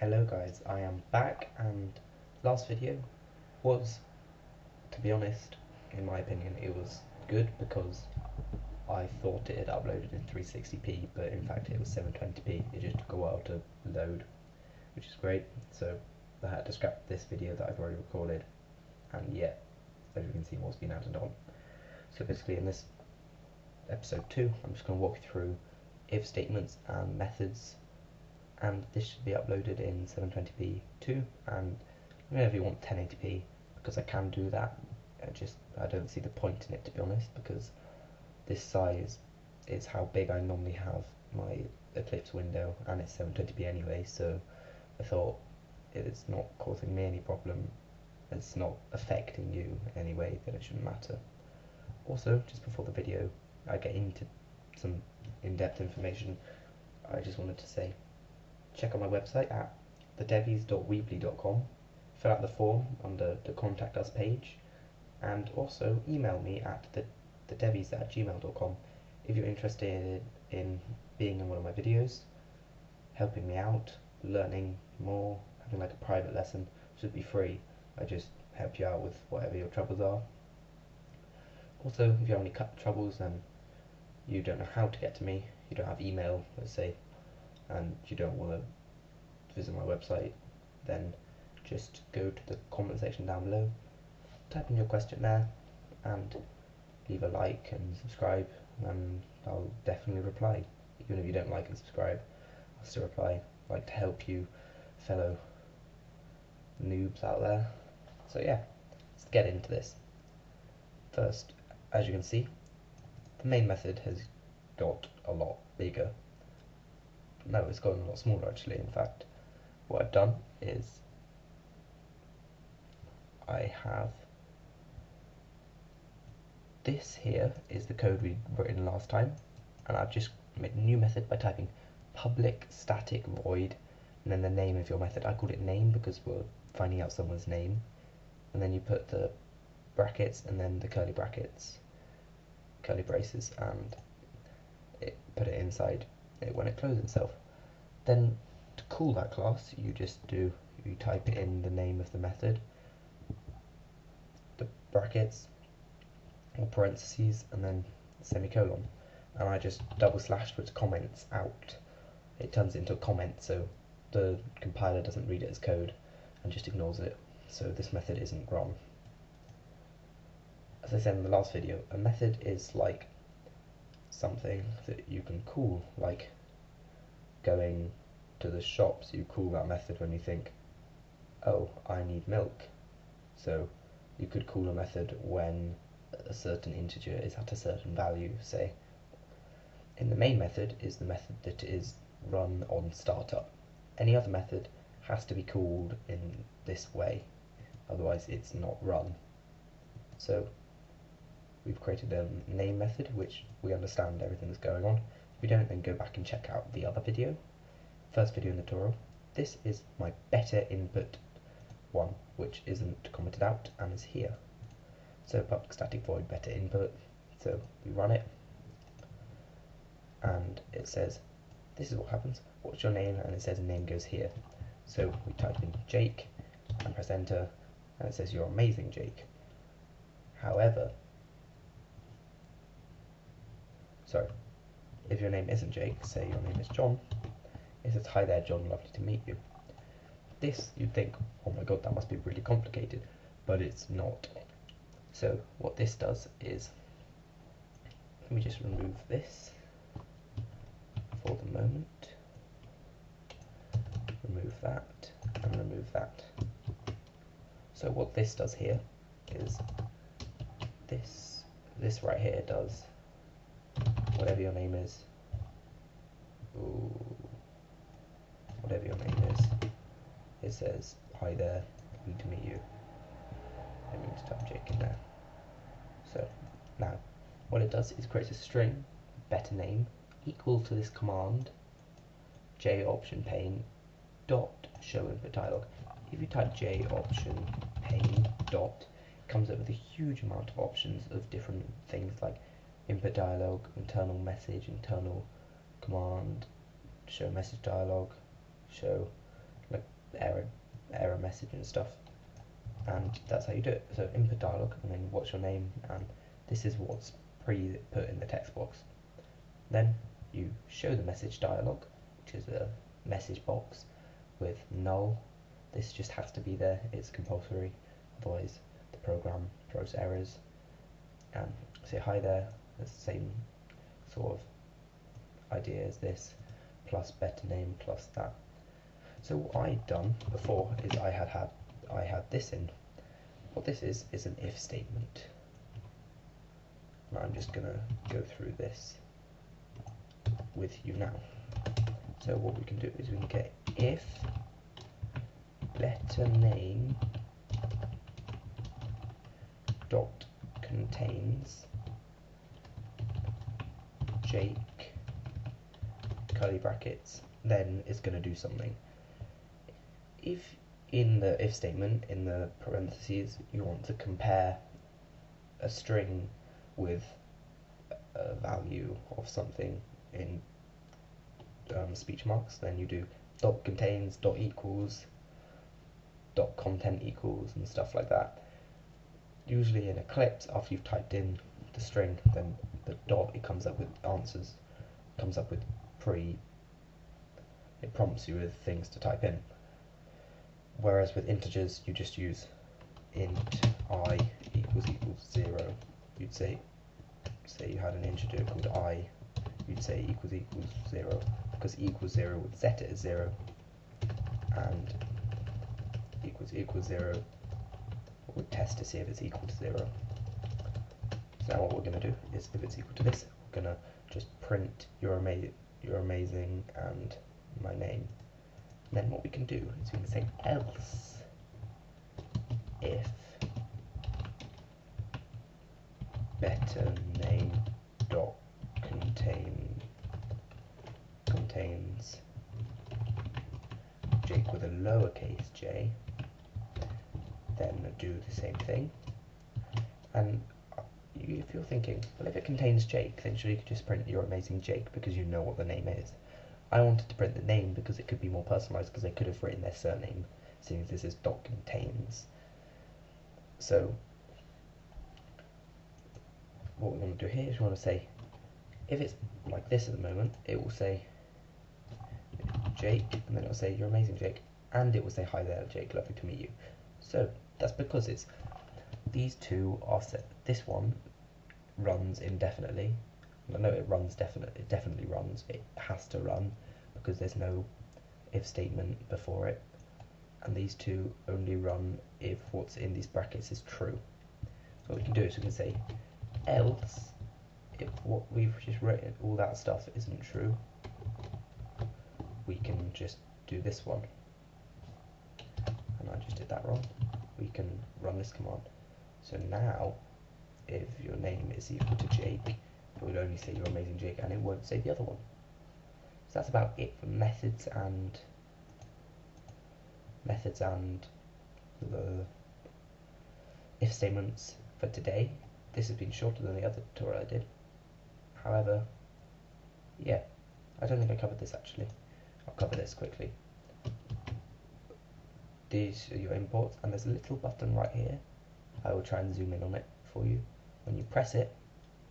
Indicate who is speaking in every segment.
Speaker 1: Hello guys, I am back, and last video was, to be honest, in my opinion, it was good because I thought it had uploaded in 360p, but in fact it was 720p. It just took a while to load, which is great, so I had to scrap this video that I've already recorded, and yet, as you can see, what's been added on. So basically in this episode 2, I'm just going to walk you through if statements and methods, and this should be uploaded in 720p too, and if you want 1080p, because I can do that. I don't see the point in it, to be honest, because this size is how big I normally have my Eclipse window, and it's 720p anyway, so I thought it's not causing me any problem, it's not affecting you anyway, then it shouldn't matter. Also, just before the video I get into some in-depth information, I just wanted to say, check out my website at thedevys.weebly.com, fill out the form under the contact us page, and also email me at thedevys@gmail.com if you're interested in being in one of my videos, helping me out, learning more, having like a private lesson. Should be free. I just help you out with whatever your troubles are. Also, if you have any troubles and you don't know how to get to me, you don't have email, let's say, and you don't want to visit my website, then just go to the comment section down below, type in your question there, and leave a like and subscribe, and I'll definitely reply. Even if you don't like and subscribe, I'll still reply. I like to help you fellow noobs out there. So yeah, let's get into this. First, as you can see, the main method has got a lot bigger. No, it's gotten a lot smaller actually. In fact, what I've done is I have this here is the code we written last time, and I've just made a new method by typing public static void and then the name of your method. I called it name because we're finding out someone's name, and then you put the brackets and then the curly brackets, curly braces, and put it inside it when it closes itself. Then to call that class, you type in the name of the method, the brackets or parentheses, and then semicolon, and I just double slash puts comments out. It turns it into a comment, so the compiler doesn't read it as code and just ignores it, so this method isn't run. As I said in the last video, a method is like something that you can call, like going to the shops. You call that method when you think, oh, I need milk. So you could call a method when a certain integer is at a certain value, say. In the main method is the method that is run on startup. Any other method has to be called in this way, otherwise it's not run. So we've created a name method which we understand everything that's going on. If we don't, then go back and check out the other video, first video in the tutorial. This is my better input one, which isn't commented out and is here. So public static void better input, so we run it, and it says, this is what happens, what's your name, and it says name goes here. So we type in Jake and press enter, and it says you're amazing, Jake. However, if your name isn't Jake, say your name is John, it says hi there John, lovely to meet you. This, you'd think, oh my god, that must be really complicated, but it's not. So what this does is, let me just remove this for the moment, remove that, and remove that. So what this does here is, this right here does whatever your name is. Ooh, whatever your name is. It says, hi there, good to meet you. Let me just type Jake in there. So now, what it does is creates a string, better name, equal to this command, J option pane dot show input dialog. If you type J option pane dot, it comes up with a huge amount of options of different things like input dialog, internal message, internal command, show message dialog, show, like error message and stuff. And that's how you do it. So input dialog, and then what's your name, and this is what's put in the text box. Then you show the message dialog, which is a message box with null. This just has to be there, it's compulsory, otherwise the program throws errors. And say hi there, it's the same sort of idea as this, plus better name plus that. So what I'd done before is I had this in. What this is an if statement. And I'm just going to go through this with you now. So what we can do is we can get if better name dot contains Jake curly brackets, then it's going to do something. If in the if statement, in the parentheses, you want to compare a string with a value of something in speech marks, then you do dot contains, dot equals, dot content equals, and stuff like that. Usually in Eclipse, after you've typed in the string, then the dot, it comes up with answers, comes up with it prompts you with things to type in. Whereas with integers, you just use int I equals 0. You'd say you had an integer called I, you'd say equals 0, because equals 0 would set it as 0, and equals 0 would test to see if it's equal to 0. So now what we're going to do is, if it's equal to this, we're going to just print you're amazing and my name. And then what we can do is we can say else if better name dot contains Jake with a lowercase j, then do the same thing. And if you're thinking, well, if it contains Jake, then surely you could just print you're amazing Jake because you know what the name is. I wanted to print the name because it could be more personalised, because they could have written their surname, seeing as this is dot contains. So what we want to do here is we want to say, if it's like this at the moment, it will say Jake, and then it will say you're amazing Jake, and it will say hi there Jake, lovely to meet you. So that's because it's these two are set. This one runs indefinitely. I know it runs it definitely runs. It has to run because there's no if statement before it. And these two only run if what's in these brackets is true. So what we can do is we can say else if what we've just written, all that stuff isn't true, we can just do this one. And I just did that wrong. We can run this command. So now, if your name is equal to Jake, it would only say you're amazing Jake, and it won't say the other one. So that's about it for methods and the if statements for today. This has been shorter than the other tutorial I did. However, yeah, I don't think I covered this actually. I'll cover this quickly. These are your imports, and there's a little button right here. I will try and zoom in on it for you. When you press it,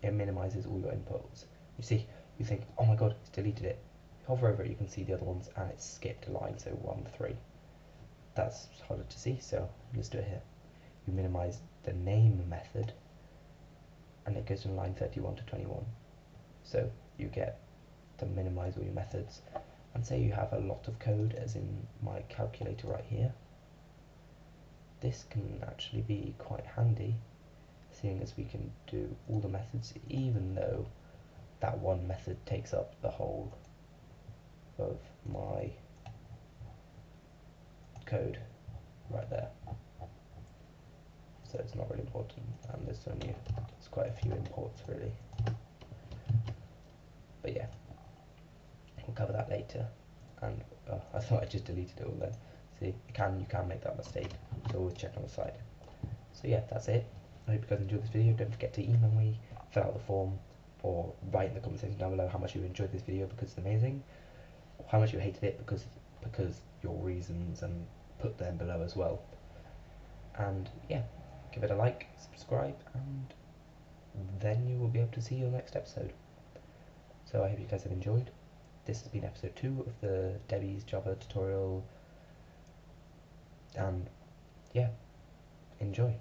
Speaker 1: it minimises all your inputs. You see, you think, oh my god, it's deleted it. Hover over it, you can see the other ones, and it's skipped a line, so 1, 3. That's harder to see, so let's do it here. You minimise the name method, and it goes from line 31 to 21. So you get to minimise all your methods. And say you have a lot of code, as in my calculator right here. This can actually be quite handy, seeing as we can do all the methods, even though that one method takes up the whole of my code right there. So it's not really important, and there's quite a few imports really. But yeah, we'll cover that later. And I thought I just deleted it all then. See, you can make that mistake, so always check on the side. So yeah, that's it. I hope you guys enjoyed this video. Don't forget to email me, fill out the form, or write in the comment section down below how much you enjoyed this video because it's amazing, or how much you hated it because because your reasons, and put them below as well. And yeah, give it a like, subscribe, and then you will be able to see your next episode. So I hope you guys have enjoyed. This has been episode 2 of the Devys Java tutorial, and yeah, enjoy.